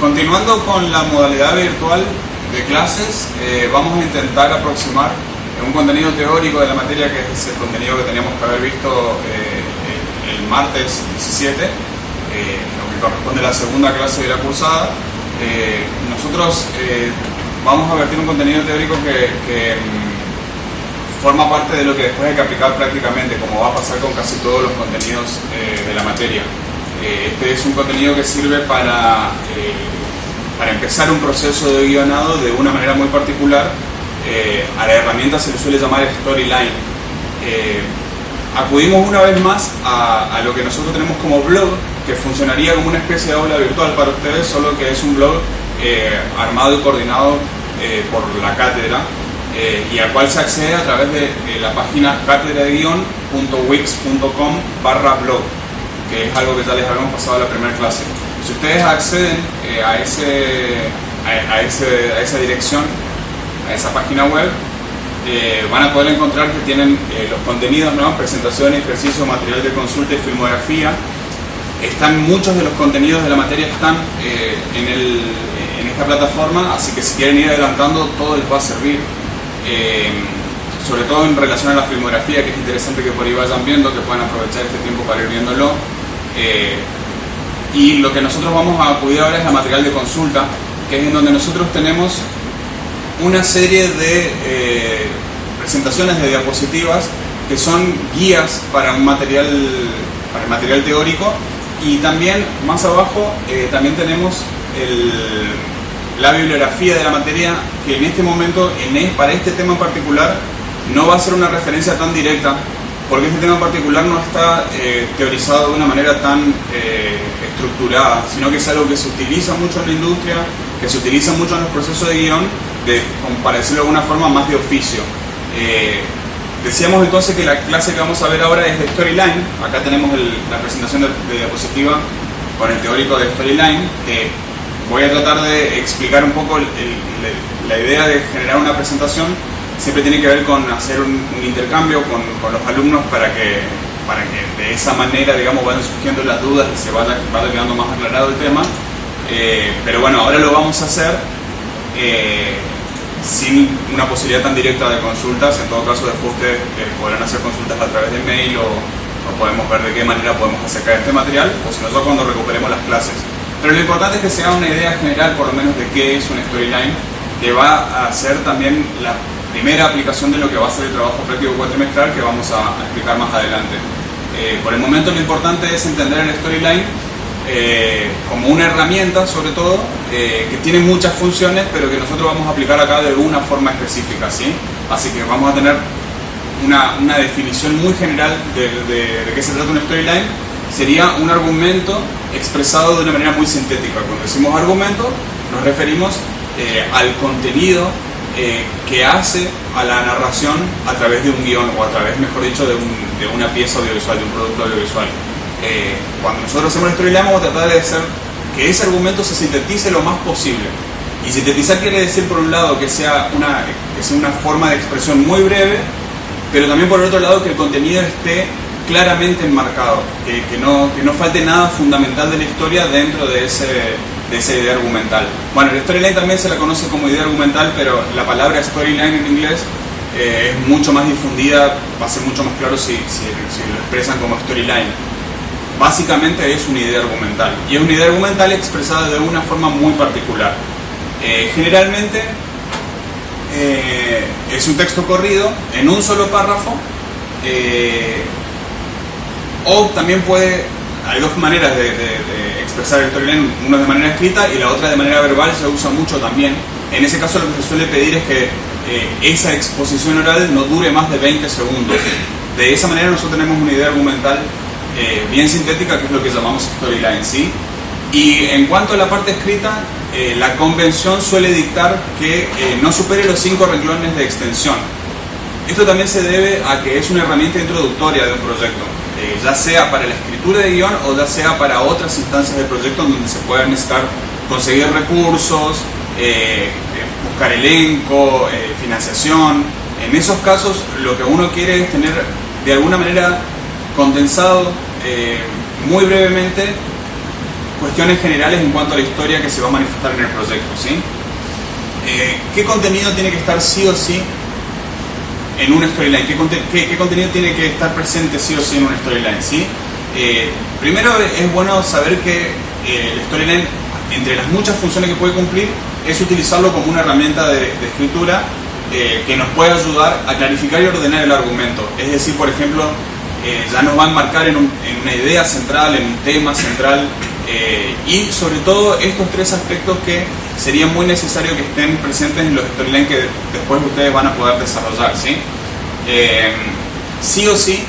Continuando con la modalidad virtual de clases, vamos a intentar aproximar un contenido teórico de la materia, que es el contenido que teníamos que haber visto el martes 17, lo que corresponde a la segunda clase de la cursada. Nosotros vamos a vertir un contenido teórico que forma parte de lo que después hay que aplicar prácticamente, como va a pasar con casi todos los contenidos de la materia. Este es un contenido que sirve para empezar un proceso de guionado de una manera muy particular. A la herramienta se le suele llamar Storyline. Acudimos una vez más a lo que nosotros tenemos como blog, que funcionaría como una especie de aula virtual para ustedes, solo que es un blog armado y coordinado por la cátedra, y al cual se accede a través de la página cátedra-wix.com/blog, que es algo que ya les habíamos pasado en la primera clase. Si ustedes acceden a esa dirección, a esa página web, van a poder encontrar que tienen los contenidos, ¿no? Presentación, ejercicio, material de consulta y filmografía. Muchos de los contenidos de la materia están en esta plataforma, así que si quieren ir adelantando, todo les va a servir. Sobre todo en relación a la filmografía, que es interesante que por ahí vayan viendo, que puedan aprovechar este tiempo para ir viéndolo. Y lo que nosotros vamos a acudir ahora es a material de consulta, que es en donde nosotros tenemos una serie de presentaciones de diapositivas que son guías para el material teórico, y también más abajo también tenemos la bibliografía de la materia, que en este momento, para este tema en particular, no va a ser una referencia tan directa, porque este tema en particular no está teorizado de una manera tan estructurada, sino que es algo que se utiliza mucho en la industria, que se utiliza mucho en los procesos de guión, para decirlo de alguna forma, más de oficio. Decíamos entonces que la clase que vamos a ver ahora es de Storyline. Acá tenemos la presentación de diapositiva con el teórico de Storyline, que voy a tratar de explicar un poco. La idea de generar una presentación siempre tiene que ver con hacer un intercambio con los alumnos para que de esa manera, digamos, vayan surgiendo las dudas y se vaya quedando más aclarado el tema. Pero bueno, ahora lo vamos a hacer sin una posibilidad tan directa de consultas. En todo caso, después ustedes podrán hacer consultas a través de mail, o podemos ver de qué manera podemos acercar este material, o si no, yo cuando recuperemos las clases. Pero lo importante es que se haga una idea general, por lo menos, de qué es un Storyline, que va a ser también la primera aplicación de lo que va a ser el trabajo práctico cuatrimestral, que vamos a explicar más adelante. Por el momento, lo importante es entender el Storyline como una herramienta, sobre todo, que tiene muchas funciones, pero que nosotros vamos a aplicar acá de una forma específica, ¿sí? Así que vamos a tener una definición muy general de qué se trata un Storyline. Sería un argumento expresado de una manera muy sintética. Cuando decimos argumento, nos referimos al contenido que hace a la narración a través de un guión, o a través, mejor dicho, de una pieza audiovisual, de un producto audiovisual. Cuando nosotros hacemos el Storyline, vamos a tratar de hacer que ese argumento se sintetice lo más posible. Y sintetizar quiere decir, por un lado, que sea una forma de expresión muy breve, pero también, por el otro lado, que el contenido esté claramente enmarcado, que no falte nada fundamental de la historia dentro de esa idea argumental. Bueno, el Storyline también se la conoce como idea argumental, pero la palabra Storyline en inglés es mucho más difundida, va a ser mucho más claro si lo expresan como Storyline. Básicamente es una idea argumental, y es una idea argumental expresada de una forma muy particular. Generalmente es un texto corrido en un solo párrafo, o también hay dos maneras de expresar el Storyline, una de manera escrita y la otra de manera verbal. Se usa mucho también. En ese caso, lo que se suele pedir es que esa exposición oral no dure más de 20 segundos. De esa manera nosotros tenemos una idea argumental bien sintética, que es lo que llamamos Storyline, ¿sí? Y en cuanto a la parte escrita, la convención suele dictar que no supere los 5 renglones de extensión. Esto también se debe a que es una herramienta introductoria de un proyecto, ya sea para la escritura de guión, o ya sea para otras instancias del proyecto donde se pueda necesitar conseguir recursos, buscar elenco, financiación. En esos casos, lo que uno quiere es tener de alguna manera condensado muy brevemente cuestiones generales en cuanto a la historia que se va a manifestar en el proyecto, ¿sí? ¿Qué contenido tiene que estar sí o sí en una storyline? ¿Qué contenido tiene que estar presente sí o sí en una storyline? ¿Sí? Primero es bueno saber que el storyline, entre las muchas funciones que puede cumplir, es utilizarlo como una herramienta de escritura que nos puede ayudar a clarificar y ordenar el argumento. Es decir, por ejemplo, ya nos va a enmarcar en una idea central, en un tema central, y sobre todo estos tres aspectos que sería muy necesario que estén presentes en los storylines que después ustedes van a poder desarrollar, ¿sí? Sí o sí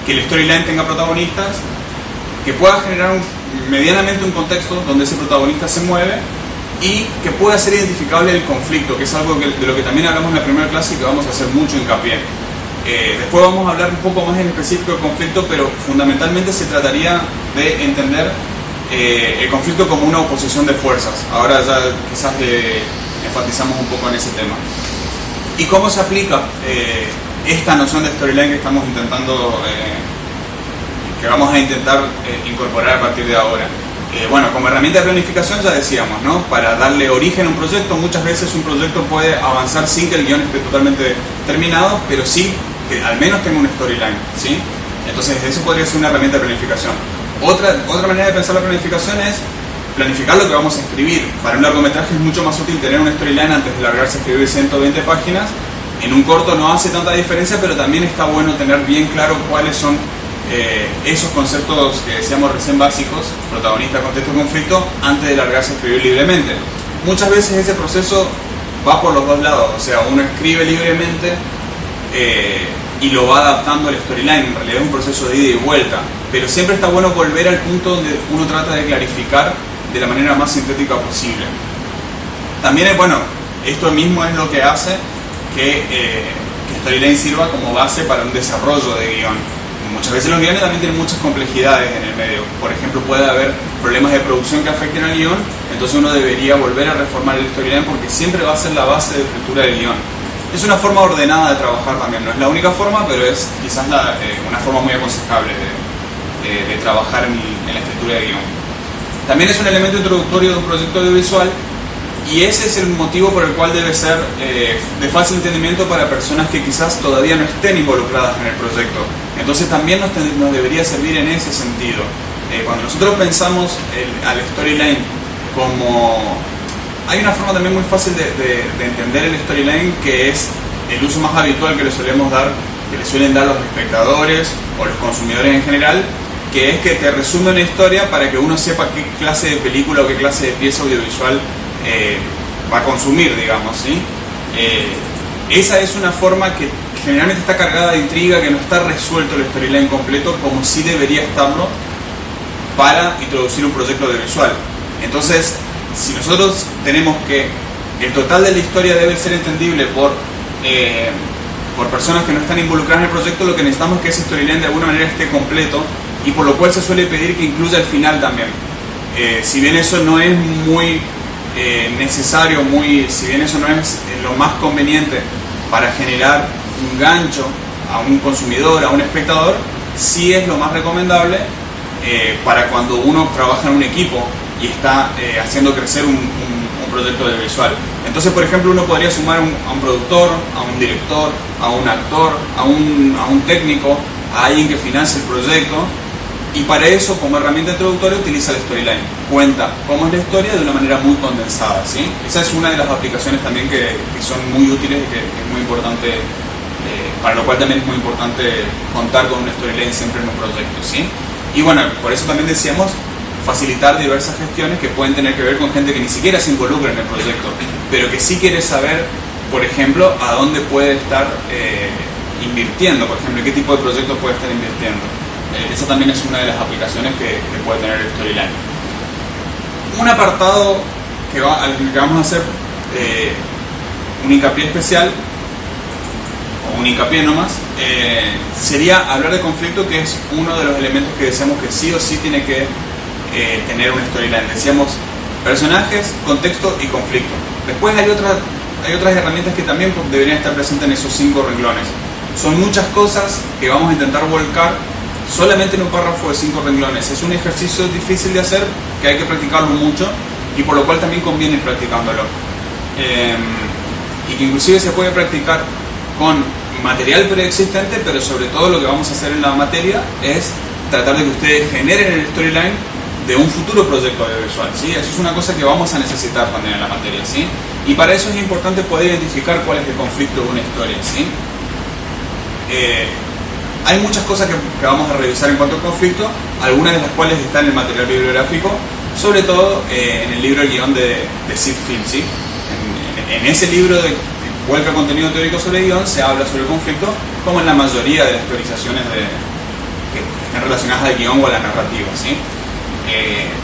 que el storyline tenga protagonistas, que pueda generar medianamente un contexto donde ese protagonista se mueve y que pueda ser identificable el conflicto, que es algo de lo que también hablamos en la primera clase y que vamos a hacer mucho hincapié. Después vamos a hablar un poco más en específico del conflicto, pero fundamentalmente se trataría de entender el conflicto como una oposición de fuerzas. Ahora ya quizás enfatizamos un poco en ese tema. ¿Y cómo se aplica esta noción de storyline que estamos intentando, que vamos a intentar incorporar a partir de ahora? Bueno, como herramienta de planificación ya decíamos, ¿no? Para darle origen a un proyecto, muchas veces un proyecto puede avanzar sin que el guión esté totalmente terminado, pero sí que al menos tenga un storyline, ¿sí? Entonces eso podría ser una herramienta de planificación. Otra manera de pensar la planificación es planificar lo que vamos a escribir. Para un largometraje es mucho más útil tener un storyline antes de largarse a escribir 120 páginas. En un corto no hace tanta diferencia, pero también está bueno tener bien claro cuáles son esos conceptos que decíamos recién básicos, protagonista, contexto, conflicto, antes de largarse a escribir libremente. Muchas veces ese proceso va por los dos lados, o sea, uno escribe libremente y lo va adaptando al storyline. En realidad es un proceso de ida y vuelta, pero siempre está bueno volver al punto donde uno trata de clarificar de la manera más sintética posible. También es bueno, esto mismo es lo que hace que storyline sirva como base para un desarrollo de guión. Muchas veces los guiones también tienen muchas complejidades en el medio. Por ejemplo, puede haber problemas de producción que afecten al guión, entonces uno debería volver a reformar el storyline porque siempre va a ser la base de escritura del guión. Es una forma ordenada de trabajar también, no es la única forma, pero es quizás una forma muy aconsejable de trabajar en la escritura de guión. También es un elemento introductorio de un proyecto audiovisual y ese es el motivo por el cual debe ser de fácil entendimiento para personas que quizás todavía no estén involucradas en el proyecto. Entonces también nos debería servir en ese sentido. Cuando nosotros pensamos al storyline como... Hay una forma también muy fácil de entender el storyline, que es el uso más habitual que le suelen dar los espectadores o los consumidores en general, que es que te resume una historia para que uno sepa qué clase de película o qué clase de pieza audiovisual va a consumir, digamos, ¿sí? Esa es una forma que generalmente está cargada de intriga, que no está resuelto el storyline completo como sí debería estarlo para introducir un proyecto audiovisual. Entonces, si nosotros tenemos que el total de la historia debe ser entendible por personas que no están involucradas en el proyecto, lo que necesitamos es que ese storyline de alguna manera esté completo, y por lo cual se suele pedir que incluya el final también. Si bien eso no es muy necesario, si bien eso no es lo más conveniente para generar un gancho a un consumidor, a un espectador, sí es lo más recomendable para cuando uno trabaja en un equipo y está haciendo crecer un proyecto audiovisual. Entonces, por ejemplo, uno podría sumar a un productor, a un director, a un actor, a un técnico, a alguien que financie el proyecto, y para eso, como herramienta introductoria, utiliza el storyline. Cuenta cómo es la historia de una manera muy condensada, ¿sí? Esa es una de las aplicaciones también que son muy útiles y que es muy importante, para lo cual también es muy importante contar con un storyline siempre en un proyecto, ¿sí? Y bueno, por eso también decíamos facilitar diversas gestiones que pueden tener que ver con gente que ni siquiera se involucra en el proyecto, pero que sí quiere saber, por ejemplo, a dónde puede estar invirtiendo, por ejemplo, qué tipo de proyectos puede estar invirtiendo. Esa también es una de las aplicaciones que puede tener el storyline. Un apartado al que vamos a hacer un hincapié especial, o un hincapié nomás, sería hablar de conflicto, que es uno de los elementos que decíamos que sí o sí tiene que tener un storyline. Decíamos personajes, contexto y conflicto. Después hay otras herramientas que también deberían estar presentes en esos 5 renglones. Son muchas cosas que vamos a intentar volcar solamente en un párrafo de 5 renglones. Es un ejercicio difícil de hacer, que hay que practicarlo mucho y por lo cual también conviene ir practicándolo. Y que inclusive se puede practicar con material preexistente, pero sobre todo lo que vamos a hacer en la materia es tratar de que ustedes generen el storyline de un futuro proyecto audiovisual, ¿sí? Eso es una cosa que vamos a necesitar también en la materia, ¿sí? Y para eso es importante poder identificar cuál es el conflicto de una historia, ¿sí? Hay muchas cosas que vamos a revisar en cuanto al conflicto, algunas de las cuales están en el material bibliográfico, sobre todo en el libro El guión de Sid Field, ¿sí? En ese libro que vuelca contenido teórico sobre guión se habla sobre el conflicto, como en la mayoría de las teorizaciones que están relacionadas al guión o a la narrativa, ¿sí?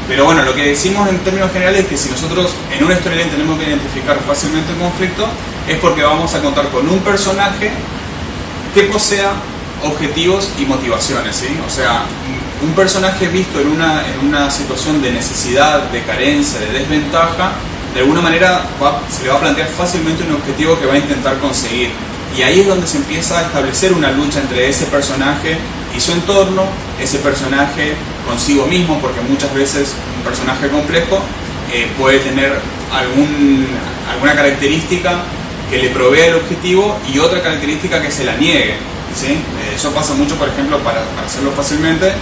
Pero bueno, lo que decimos en términos generales es que si nosotros en una storyline tenemos que identificar fácilmente el conflicto, es porque vamos a contar con un personaje que posea objetivos y motivaciones, ¿sí? O sea, un personaje visto en una situación de necesidad, de carencia, de desventaja, de alguna manera se le va a plantear fácilmente un objetivo que va a intentar conseguir. Y ahí es donde se empieza a establecer una lucha entre ese personaje y su entorno, ese personaje consigo mismo, porque muchas veces un personaje complejo puede tener alguna característica que le provea el objetivo y otra característica que se la niegue, ¿sí? Eso pasa mucho, por ejemplo, para hacerlo fácilmente,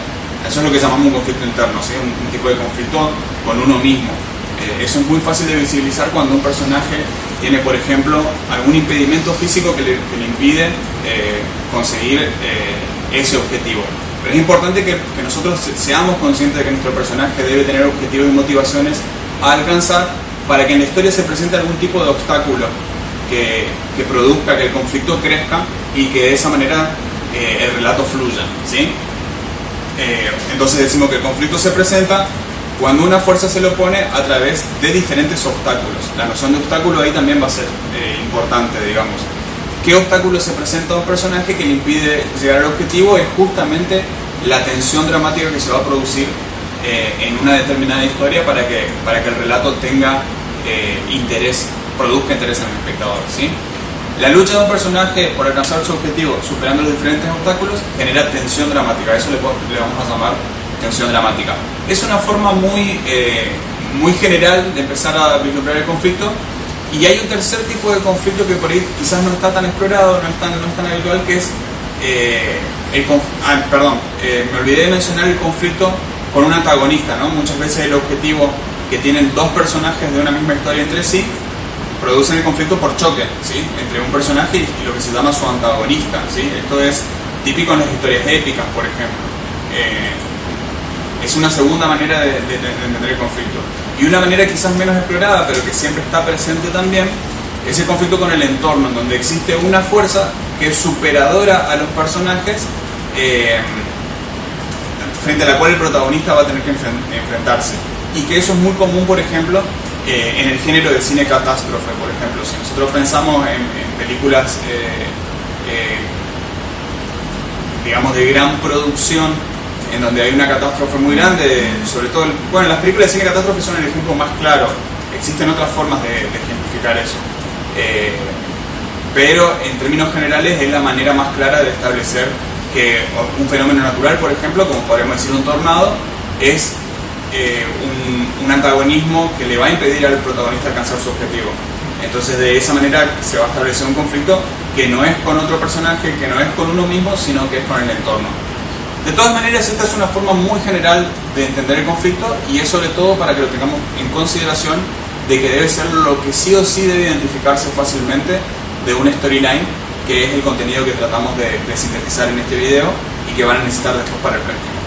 eso es lo que llamamos un conflicto interno, ¿sí? Un tipo de conflicto con uno mismo. Eso es muy fácil de visibilizar cuando un personaje tiene, por ejemplo, algún impedimento físico que le impide conseguir ese objetivo. Pero es importante que nosotros seamos conscientes de que nuestro personaje debe tener objetivos y motivaciones a alcanzar para que en la historia se presente algún tipo de obstáculo que produzca que el conflicto crezca y que de esa manera el relato fluya, ¿sí? Entonces decimos que el conflicto se presenta cuando una fuerza se le opone a través de diferentes obstáculos. La noción de obstáculo ahí también va a ser importante, digamos. ¿Qué obstáculo se presenta a un personaje que le impide llegar al objetivo? Es justamente la tensión dramática que se va a producir en una determinada historia para que el relato tenga produzca interés en el espectador, ¿sí? La lucha de un personaje por alcanzar su objetivo, superando los diferentes obstáculos, genera tensión dramática. Eso le vamos a llamar tensión dramática. Es una forma muy general de empezar a vislumbrar el conflicto. Y hay un tercer tipo de conflicto que por ahí quizás no está tan explorado, no es tan habitual, que es me olvidé de mencionar el conflicto con un antagonista, ¿no? Muchas veces el objetivo que tienen dos personajes de una misma historia entre sí producen el conflicto por choque, ¿sí? Entre un personaje y lo que se llama su antagonista, ¿sí? Esto es típico en las historias épicas, por ejemplo. Es una segunda manera de entender el conflicto. Y una manera quizás menos explorada, pero que siempre está presente también, es el conflicto con el entorno, en donde existe una fuerza que es superadora a los personajes, frente a la cual el protagonista va a tener que enfrentarse. Y que eso es muy común, por ejemplo, en el género del cine catástrofe, por ejemplo. Si nosotros pensamos en películas, digamos, de gran producción, en donde hay una catástrofe muy grande, sobre todo, las películas de cine catástrofe son el ejemplo más claro. Existen otras formas de ejemplificar eso. Pero en términos generales es la manera más clara de establecer que un fenómeno natural, por ejemplo, como podríamos decir un tornado, es un antagonismo que le va a impedir al protagonista alcanzar su objetivo. Entonces de esa manera se va a establecer un conflicto que no es con otro personaje, que no es con uno mismo, sino que es con el entorno. De todas maneras, esta es una forma muy general de entender el conflicto y es sobre todo para que lo tengamos en consideración de que debe ser lo que sí o sí debe identificarse fácilmente de una storyline, que es el contenido que tratamos de sintetizar en este video y que van a necesitar después para el práctico.